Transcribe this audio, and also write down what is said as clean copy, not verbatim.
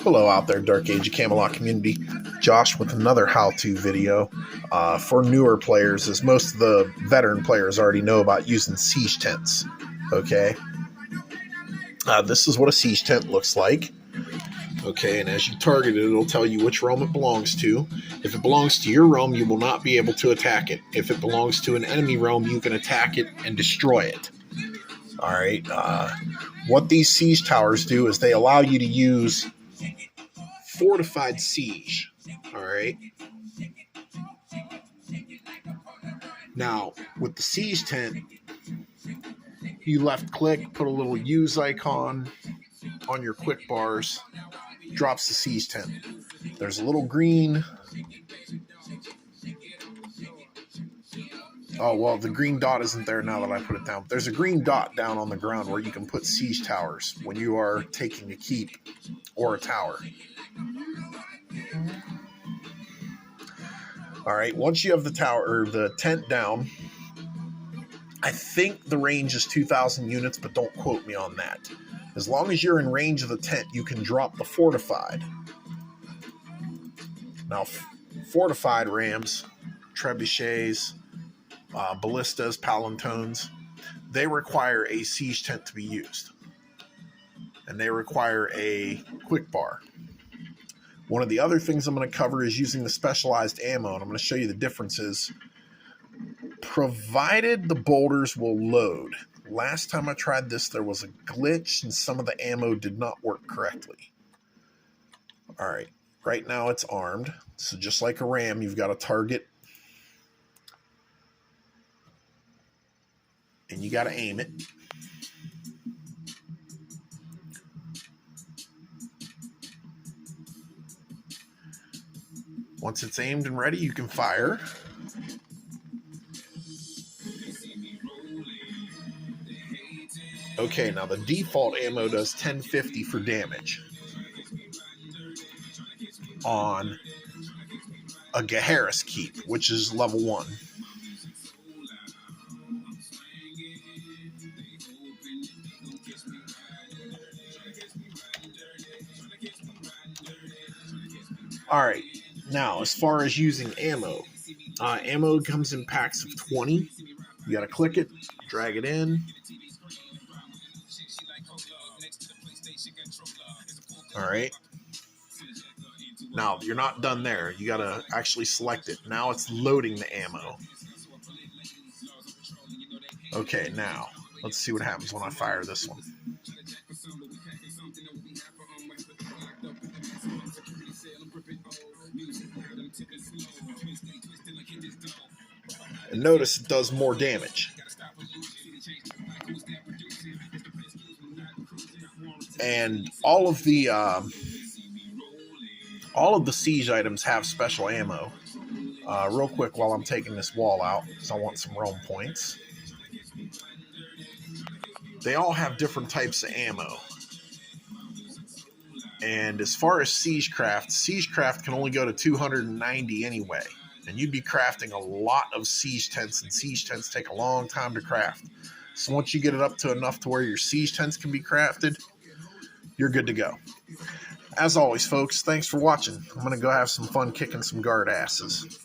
Hello out there, Dark Age of Camelot community. Josh with another how-to video for newer players, as most of the veteran players already know about using siege tents. Okay, this is what a siege tent looks like. Okay, and as you target it, it'll tell you which realm it belongs to. If it belongs to your realm, you will not be able to attack it. If it belongs to an enemy realm, you can attack it and destroy it. All right. What these siege towers do is they allow you to use fortified siege. All right. Now, with the siege tent, you left click, put a little use icon on your quick bars, drops the siege tent. There's a little green. Oh, well, the green dot isn't there now that I put it down. There's a green dot down on the ground where you can put siege towers when you are taking a keep or a tower. All right, once you have the tower or the tent down, I think the range is 2,000 units, but don't quote me on that. As long as you're in range of the tent, you can drop the fortified. Now, fortified rams, trebuchets, ballistas, palantones, they require a siege tent to be used. And they require a quick bar. One of the other things I'm going to cover is using the specialized ammo, and I'm going to show you the differences, provided the boulders will load. Last time I tried this, there was a glitch and some of the ammo did not work correctly. All right, right now it's armed. So just like a ram, you've got a target and you got to aim it. Once it's aimed and ready, you can fire. Okay, now the default ammo does 1050 for damage on a Gaheris keep, which is level 1. All right, now as far as using ammo, ammo comes in packs of 20. You got to click it, drag it in. All right. Now, you're not done there. You got to actually select it. Now it's loading the ammo. Okay, now, let's see what happens when I fire this one. And notice it does more damage. And all of the siege items have special ammo. Real quick while I'm taking this wall out, because I want some realm points. They all have different types of ammo. And as far as siegecraft can only go to 290 anyway. And you'd be crafting a lot of siege tents, and siege tents take a long time to craft. So once you get it up to enough to where your siege tents can be crafted, you're good to go. As always, folks, thanks for watching. I'm going to go have some fun kicking some guard asses.